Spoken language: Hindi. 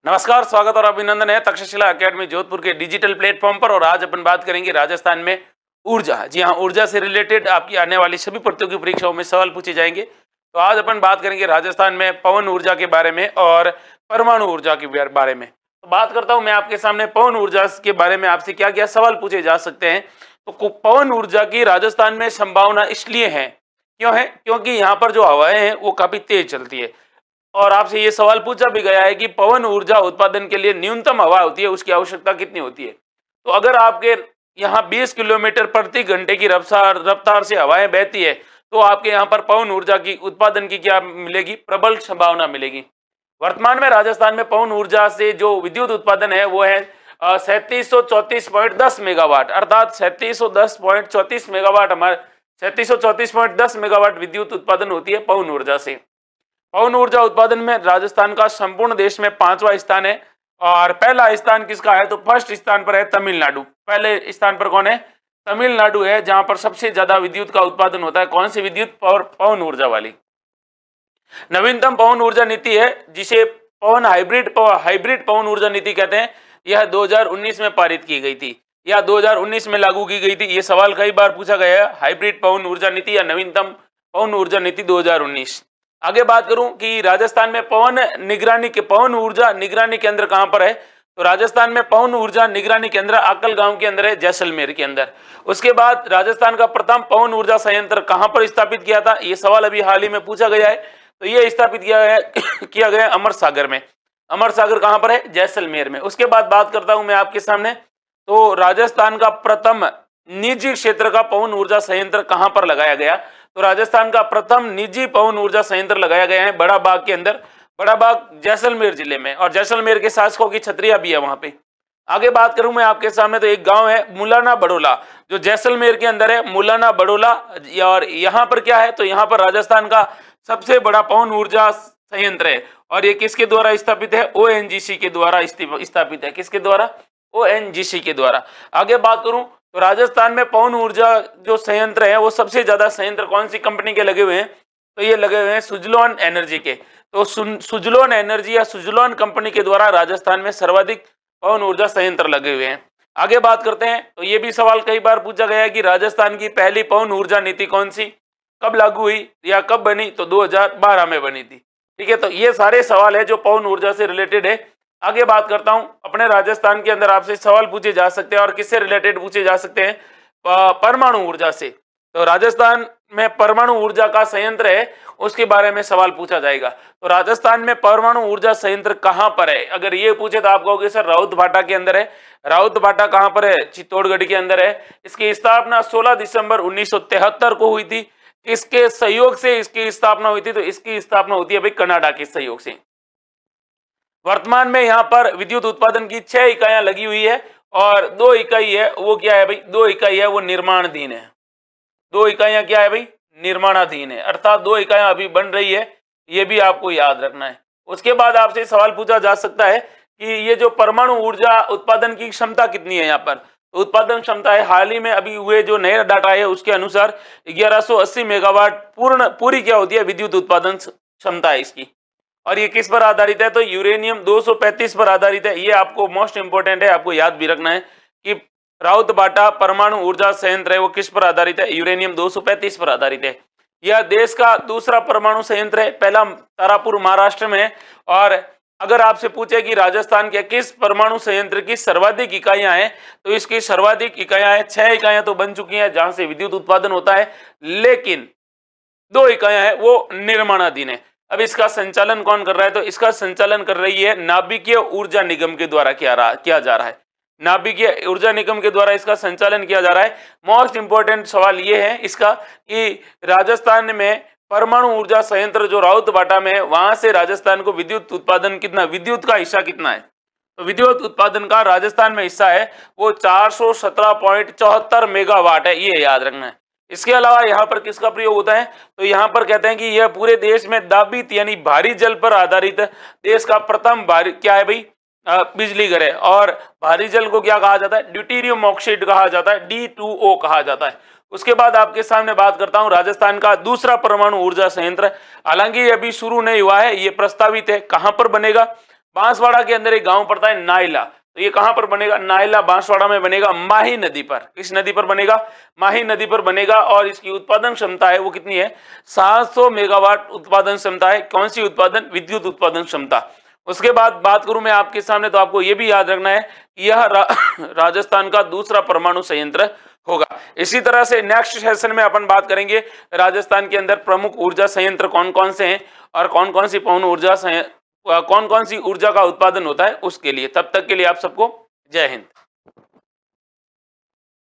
नमस्कार, स्वागत और अभिनंदन है तक्षशिला एकेडमी जोधपुर के डिजिटल प्लेटफॉर्म पर। और आज अपन बात करेंगे राजस्थान में ऊर्जा। जी हाँ, ऊर्जा से रिलेटेड आपकी आने वाली सभी प्रतियोगी परीक्षाओं में सवाल पूछे जाएंगे। तो आज अपन बात करेंगे राजस्थान में पवन ऊर्जा के बारे में और परमाणु ऊर्जा के बारे में। तो बात करता हूँ मैं आपके सामने पवन ऊर्जा के बारे में आपसे क्या क्या सवाल पूछे जा सकते हैं। तो पवन ऊर्जा की राजस्थान में संभावना इसलिए है, क्यों है? क्योंकि यहाँ पर जो हवाएं हैं वो काफी तेज चलती है। और आपसे ये सवाल पूछा भी गया है कि पवन ऊर्जा उत्पादन के लिए न्यूनतम हवा होती है, उसकी आवश्यकता कितनी होती है। तो अगर आपके यहाँ 20 किलोमीटर प्रति घंटे की रफ्तार से हवाएं बहती है तो आपके यहाँ पर पवन ऊर्जा की उत्पादन की क्या मिलेगी? प्रबल संभावना मिलेगी। वर्तमान में राजस्थान में पवन ऊर्जा से जो विद्युत उत्पादन है वो है 3734.10 मेगावाट, अर्थात 3734 मेगावाट हमारे 3734.10 मेगावाट विद्युत उत्पादन होती है पवन ऊर्जा से। पवन ऊर्जा उत्पादन में राजस्थान का संपूर्ण देश में 5वां स्थान है। और पहला स्थान किसका है? तो फर्स्ट स्थान पर है तमिलनाडु। पहले स्थान पर कौन है? तमिलनाडु है, जहां पर सबसे ज्यादा विद्युत का उत्पादन होता है। कौन सी विद्युत? पवन ऊर्जा वाली। नवीनतम पवन ऊर्जा नीति है जिसे पवन हाइब्रिड पवन ऊर्जा नीति कहते हैं। यह 2019 में पारित की गई थी या 2019 में लागू की गई थी। ये सवाल कई बार पूछा गया है, हाइब्रिड पवन ऊर्जा नीति या नवीनतम पवन ऊर्जा नीति 2019। आगे बात करूं कि राजस्थान में पवन ऊर्जा निगरानी केंद्र कहां पर है। तो राजस्थान में पवन ऊर्जा निगरानी केंद्र आकल गांव के अंदर है, जैसलमेर के अंदर। उसके बाद राजस्थान का प्रथम पवन ऊर्जा संयंत्र कहां पर स्थापित किया था? ये सवाल अभी हाल ही में पूछा गया है। तो ये स्थापित किया गया अमर सागर में। अमर सागर कहां पर है? जैसलमेर में। उसके बाद बात करता हूं मैं आपके सामने, तो राजस्थान का प्रथम निजी क्षेत्र का पवन ऊर्जा संयंत्र कहां पर लगाया गया? तो राजस्थान का प्रथम निजी पवन ऊर्जा संयंत्र लगाया गया है बड़ा बाग के अंदर। बड़ा बाग जैसलमेर जिले में, और जैसलमेर के शासकों की छतरिया भी है वहां पे। आगे बात करूं मैं आपके सामने, तो एक गांव है मुलाना बड़ोला, जो जैसलमेर के अंदर है, मुलाना बड़ोला। और यहाँ पर क्या है? तो यहाँ पर राजस्थान का सबसे बड़ा पवन ऊर्जा संयंत्र है। और ये किसके द्वारा स्थापित है? ओएनजीसी के द्वारा स्थापित है। किसके द्वारा? ओएनजीसी के द्वारा। आगे बात करूं तो राजस्थान में पवन ऊर्जा जो संयंत्र है वो सबसे ज्यादा संयंत्र कौन सी कंपनी के लगे हुए हैं? तो ये लगे हुए हैं सुजलॉन एनर्जी के। तो सुजलॉन एनर्जी या सुजलॉन कंपनी के द्वारा राजस्थान में सर्वाधिक पवन ऊर्जा संयंत्र लगे हुए हैं। आगे बात करते हैं, तो ये भी सवाल कई बार पूछा गया है कि राजस्थान की पहली पवन ऊर्जा नीति कौन सी, कब लागू हुई या कब बनी? तो 2012 में बनी थी। ठीक है, तो ये सारे सवाल है जो पवन ऊर्जा से रिलेटेड है। आगे बात करता हूं, अपने राजस्थान के अंदर आपसे सवाल पूछे जा सकते हैं और किससे रिलेटेड पूछे जा सकते हैं? परमाणु ऊर्जा से। तो राजस्थान में परमाणु ऊर्जा का संयंत्र है, उसके बारे में सवाल पूछा जाएगा। तो राजस्थान में परमाणु ऊर्जा संयंत्र कहां पर है? अगर ये पूछे तो आप कहोगे सर राउत भाटा के अंदर है। राउत भाटा कहां पर है? चित्तौड़गढ़ के अंदर है। इसकी स्थापना 16 दिसंबर 1973 को हुई थी। किसके सहयोग से इसकी स्थापना हुई थी? तो इसकी स्थापना होती है भाई कनाडा के सहयोग से। वर्तमान में यहाँ पर विद्युत उत्पादन की 6 इकाइयां लगी हुई है और 2 इकाई है वो क्या है भाई? 2 इकाई है वो निर्माणाधीन है। 2 इकाइयां क्या है भाई? निर्माणाधीन है, अर्थात 2 इकाइयां अभी बन रही है। ये भी आपको याद रखना है। उसके बाद आपसे सवाल पूछा जा सकता है कि ये जो परमाणु ऊर्जा उत्पादन की क्षमता कितनी है यहाँ पर? तो उत्पादन क्षमता है, हाल ही में अभी हुए जो नया डाटा है उसके अनुसार 1180 मेगावाट पूरी क्या होती है? विद्युत उत्पादन क्षमता है इसकी। और ये किस पर आधारित है? तो यूरेनियम 235 पर आधारित है। ये आपको मोस्ट इंपोर्टेंट है, आपको याद भी रखना है कि राउत बाटा परमाणु ऊर्जा संयंत्र है वो किस पर आधारित है? यूरेनियम 235 पर आधारित है। यह देश का दूसरा परमाणु संयंत्र है, पहला तारापुर महाराष्ट्र में है। और अगर आपसे पूछे कि राजस्थान के किस परमाणु संयंत्र की सर्वाधिक इकाइयां हैं, तो इसकी सर्वाधिक इकाइयां हैं 6 इकाइयां तो बन चुकी हैं जहां से विद्युत उत्पादन होता है, लेकिन 2 इकाइयां हैं वो निर्माणाधीन है। अब इसका संचालन कौन कर रहा है? तो इसका संचालन कर रही है नाभिकीय ऊर्जा निगम के द्वारा किया जा रहा है। नाभिकीय ऊर्जा निगम के द्वारा इसका संचालन किया जा रहा है। मोस्ट इंपोर्टेंट सवाल ये है इसका कि राजस्थान में परमाणु ऊर्जा संयंत्र जो राउत बाटा में है वहां से राजस्थान को विद्युत उत्पादन कितना, विद्युत का हिस्सा कितना है? तो विद्युत उत्पादन का राजस्थान में हिस्सा है वो 417.74 मेगावाट है, ये याद रखना है। इसके अलावा यहाँ पर किसका प्रयोग होता है? तो यहाँ पर कहते हैं कि यह पूरे देश में दाबित यानी भारी जल पर आधारित देश का प्रथम भारी क्या है भाई? बिजली घर है। और भारी जल को क्या कहा जाता है? ड्यूटेरियम ऑक्साइड कहा जाता है, D2O कहा जाता है। उसके बाद आपके सामने बात करता हूं राजस्थान का दूसरा परमाणु ऊर्जा संयंत्र। हालांकि ये अभी शुरू नहीं हुआ है, ये प्रस्तावित है। कहां पर बनेगा? बांसवाड़ा के अंदर एक गांव पड़ता है नाइला, तो ये कहां पर बनेगा? नाइला बांसवाड़ा में बनेगा, माही नदी पर। किस नदी पर बनेगा? माही नदी पर बनेगा। और इसकी उत्पादन क्षमता है वो कितनी है? 700 मेगावाट उत्पादन क्षमता है। कौन सी उत्पादन? विद्युत उत्पादन क्षमता। उसके बाद बात करूं मैं आपके सामने, तो आपको ये भी याद रखना है कि यह राजस्थान का दूसरा परमाणु संयंत्र होगा। इसी तरह से नेक्स्ट सेशन में अपन बात करेंगे राजस्थान के अंदर प्रमुख ऊर्जा संयंत्र कौन कौन से हैं और कौन कौन सी पवन ऊर्जा कौन कौन सी ऊर्जा का उत्पादन होता है उसके लिए। तब तक के लिए आप सबको जय हिंद।